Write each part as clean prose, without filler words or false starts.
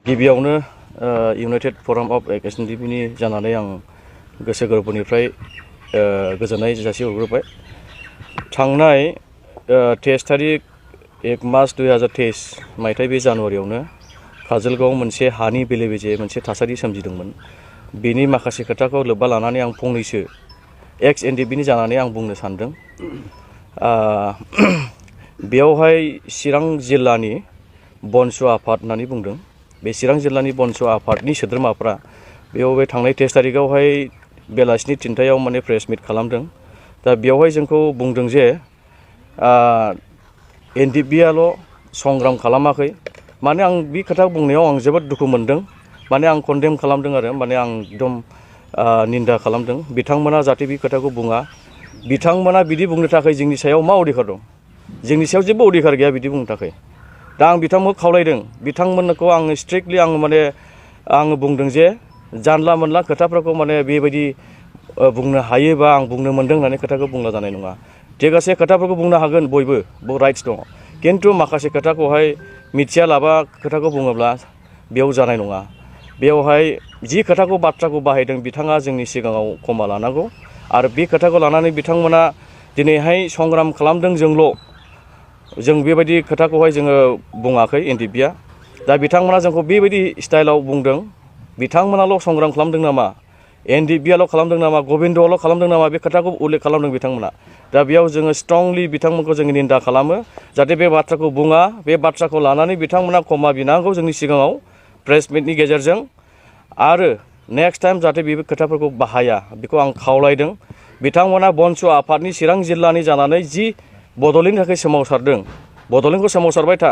गिबियावनो United फराम of एनडीबीनि जानानै आं गोसो गोरबोनिफ्राय गोजोननाय जासिहरग्रोबाय। थांनाय 23 तारिख 1 मार्च 2023 मायथाइ बे जानुवारियावनो काजलगांव मोनसे हानि बेले बेजे मोनसे थासारि सोमजिदोंमोन। बेनि माखासे खोथाखौ लोब्बा लानानै आं फंनैसो एक्स एनडीबीनि जानानै आं बुंनो सानदों। बेयावहाय चिरां जिल्लानि bonsu आफाद होननानै बुंदों। बे चिरां जिल्लानि bonsu आफादनि सोद्रोमाफ्रा बेयाव बे थांनाय 23 तारिखआवहाय बेलासिनि 3टायाव माने प्रेस मिट खालामदों। दा बेयावहाय जोंखौ बुंदों जे एनडीबीआल' संग्राम खालामाखै। माने आं बे खोथा बुंनायाव आं जोबोद दुखु मोनदों। माने आं कन्डेम खालामदों आरो माने आं एकदम निन्दा खालामदों। बिथांमोना जाहाथे बे खोथाखौ बुङा। बिथांमोना बिदि बुंनो थाखाय जोंनि सायाव मा अधिकार दं? जोंनि सायाव जेबो अधिकार गैया बिदि बुंनो थाखाय। दा आं बिथांमोनखौ खावलायदों। बिथांमोनखौ आङो स्ट्रिक्टलि आङो माने आङो बुंदों जे जानला मोनला खोथाफोरखौ माने बेबायदि बुंनो हायोबा आं बुंनो मोनदों होननानै खोथाखौ बुंला जानाय नङा। थिगासे खोथाफोरखौ बुंनो हागोन बयबो राइट्स दङ। खिन्थु माखासे खोथाखौहाय मिथिया लाबा खोथाखौ बुङोब्ला बेयाव जानाय नङा। बेयावहाय जि खोथाखौ बाथ्राखौ बाहायदों बिथाङा जोंनि सिगाङाव क्षमा लानांगौ। आरो बे खोथाखौ लानानै बिथांमोना दिनैहाय संग्राम खालामदों जों बेबायदि खोथाखौहाय जोङो बुङाखै एनडीबीआ। दा बिथांमोना जोंखौ बेबायदि स्टाइलाव बुंदों। बिथांमोनाल' संग्राम खालामदों नामा? एनडीबीआल' खालामदों नामा? गबिन्दआल' खालामदों नामा? बे खोथाखौ उल्लेख खालामदों बिथांमोना। दा बेयाव जोङो स्ट्रंलि बिथांमोनखौ जोङो निन्दा खालामो। जाहाथे बे बाथ्राखौ बुङा। बे बाथ्राखौ लानानै बिथांमोना क्षमा बिनांगौ जोंनि सिगाङाव प्रेस मिटनि गेजेरजों। आरो नेक्स्ट टाइम जाहाथे बे खोथाफोरखौ बाहाया बेखौ आं खावलायदों। बिथांमोना bonsu आफादनि चिरां जिल्लानि जानानै जि बड'लेण्डनि थाखाय सोमावसारदों। बड'लेण्डखौ सोमावसारबाय था।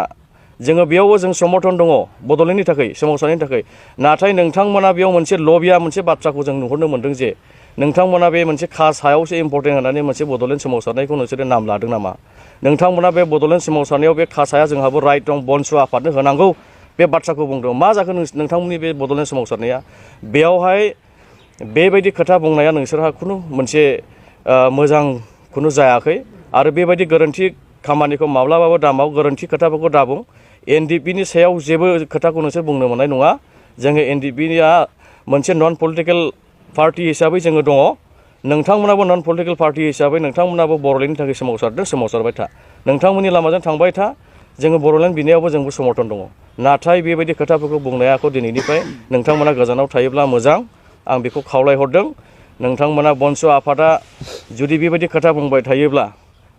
जोङो बेयावबो जों समर्थन दङ बड'लेण्डनि थाखाय सोमावसारनायनि थाखाय। नाथाय नोंथांमोना बेयाव मोनसे लबिया मोनसे बाथ्राखौ जों नुहुरनो मोनदों जे नोंथांमोना बे मोनसे सायावसो इम्पर्टेन्ट होननानै मोनसे बड'लेण्ड सोमावसारनायखौ नोंसोरो नाम लादों नामा? नोंथांमोना बे बड'लेण्ड सोमावसारनायाव बे साया जोंहाबो राइट दं bonsu आफादनो होनांगौ बे बाथ्राखौ बुंदों। मा जाखो नोंथांमोननि बे बड'लेण्ड सोमावसारनाया? बेयावहाय बेबायदि खोथा बुंनाया नोंसोरहा खुनु मोनसे मोजां खुनु जायाखै। आरो बेबायदि गोरोन्थि खामानिखौ माब्लाबाबो दामाव गोरोन्थि खोथाफोरखौ दाबुं। एनडीबीनि सायाव जेबो खोथाखौ नोंसोर बुंनो मोननाय नङा। जोङो एनडीबीआ मोनसे नन पलिटिकेल पार्टि हिसाबै जोङो दङ। नोंथांमोनाबो नन पलिटिकेल पार्टि हिसाबै नोंथांमोनाबो बड'लेण्डनि थाखाय सोमावसारदों, सोमावसारबाय था। नोंथांमोननि लामाजों थांबाय था। जोङो बड'लेण्ड बिनायावबो जोंबो समर्थन दङ। नाथाय बेबायदि खोथाफोरखौ बुंनायाखौ दिनैनिफ्राय नोंथांमोना गोजानाव थायोब्ला मोजां। आं बेखौ खावलायहरदों। नोंथांमोना bonsu आफादा जुदि बेबायदि खोथा बुंबाय थायोब्ला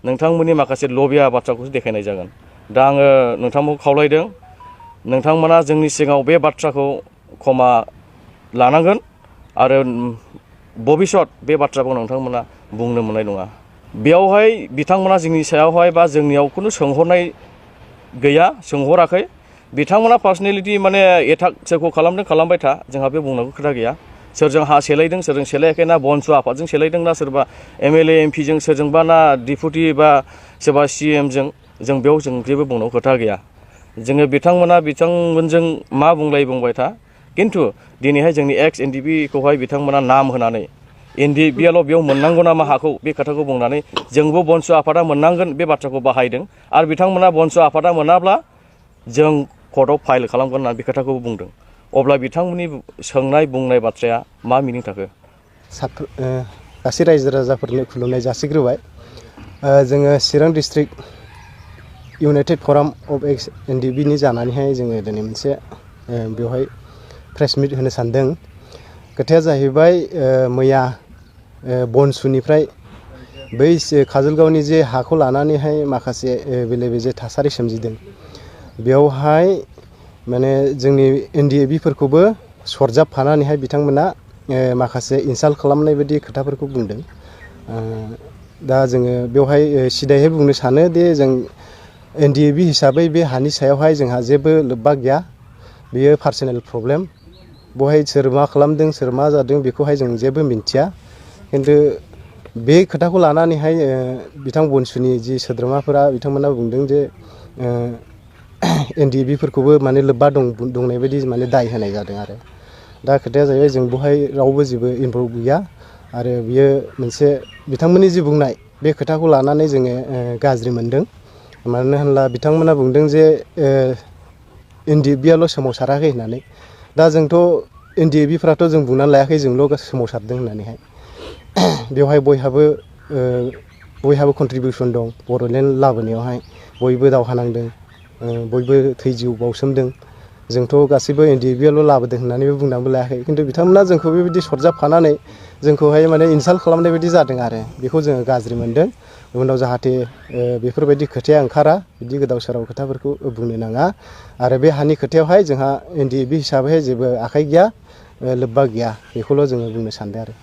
नोंथांमोननि माखासे लबिया बाथ्राखौसो देखायनाय जागोन। दा आङो नोंथांमोनखौ खावलायदों नोंथांमोना जोंनि सिगाङाव बे बाथ्राखौ क्षमा लानांगोन। आरो भबिष्यत बे बाथ्राखौ नोंथांमोना बुंनो मोननाय नङा। बेयावहाय बिथांमोना जोंनि सायावहाय बा जोंनियाव खुनु सोंहरनाय गैया, सोंहराखै। बिथांमोना पार्सनेलिटि माने एटाक सोरखौ खालामदों खालामबाय था। जोंहा बे बुंनांगौ खोथा गैया। सोरजों हा सेलायदों सोरजों सेलायाखै ना bonsu आफादजों सेलायदों ना सोरबा एमएलए एमपिजों सोरजोंबा ना डिपुटि बा सोरबा सीएमजों जों बेयाव जों जेबो बुंनांगौ खोथा गैया। जोङो बिथांमोनजों मा बुंबाय था। खिन्थु दिनैहाय जोंनि एक्स एनडीबीखौहाय बिथांमोना नाम होनानै एनडीबीआल' बेयाव मोननांगौ नामा हाखौ बे खोथाखौ बुंनानै जोंबो bonsu आफादा मोननांगोन बे बाथ्राखौ बाहायदों। आरो बिथांमोना bonsu आफादा मोनाब्ला जों कर्टआव फाइल खालामगोन होननानै बे खोथाखौ बुंदों। अब्ला बिथांमोननि सोंनाय बुंनाय बाथ्राया मा मिनिं थाखो? गासै रायजो राजाफोरनो खुलुमनाय जासिग्रोबाय। जोङो चिरां डिस्ट्रिक्ट इउनाइटेड फराम अफ एक्स एनडीबीनि जानानैहाय जोङो दिनै मोनसे बेवहाय प्रेस मिट होनो सानदों। खोथाया जाहैबाय मैया bonsuनिफ्राय बै काजलगावनि जे हाखौ लानानैहाय माखासे बेले बेजे थासारि सोमजिदों। बेवहाय माने जोंनि एनडीएबीफोरखौबो सरजाबफानानैहाय बिथांमोना माखासे इनसाल्ट खालामनाय बायदि खोथाफोरखौ बुंदों। दा जोङो बेवहाय सिदायै बुंनो सानो दि जों एनडीएबी हिसाबै बे हानि सायावहाय जोंहा जेबो लोब्बा गैया। बेयो पार्सनेल प्रब्लेम। बेवहाय सोर मा खालामदों सोर मा जादों बेखौहाय जों जेबो मिन्थिया। खिन्थु बे खोथाखौ लानानैहाय बिथां bonsuनि जि सोद्रोमाफोरा बिथांमोना बुंदों जे एनडीएबीफोरखौबो माने लोब्बा दंनाय बायदि माने दाय होनाय जादों आरो। दा खोथाया जाहैबाय जों बेवहाय रावबो जेबो इनभल्भ गैया। आरो बियो मोनसे बिथांमोननि जि बुंनाय बे खोथाखौ लानानै जोङो गाज्रि मोनदों। मानो होनब्ला बिथांमोना बुंदों जे NDFB-आल' सोमावसाराखै होननानै दा जोंथ' NDFB-फ्राथ' जों बुंनानै लायाखै जोंल' सोमावसारदों होननानैहाय बेवहाय बयहाबो कन्ट्रिबिउसन दं बड'लेण्ड लाबोनायावहाय बयबो दावहा नांदों बयबो थै जिउ बावसोमदों जोंथ' गासैबो NDFB-आल' लाबोदों होननानैबो बुंनानैबो लायाखै खिन्थु बिथांमोना जोंखौ बेबायदि सरजाबफानानै जोंखौहाय माने इनसाल्ट खालामनाय बायदि जादों आरो बेखौ जोङो गाज्रि मोनदों उनाव जाहाथे बेफोरबायदि खोथाया ओंखारा बिदि गोदाव सोराव खोथाफोरखौ बुंनो नाङा आरो बे हानि खोथायावहाय जोंहा NDFB हिसाबैहाय जेबो आखाइ गैया लोब्बा गैया बेखौल' जोङो बुंनो सानदों आरो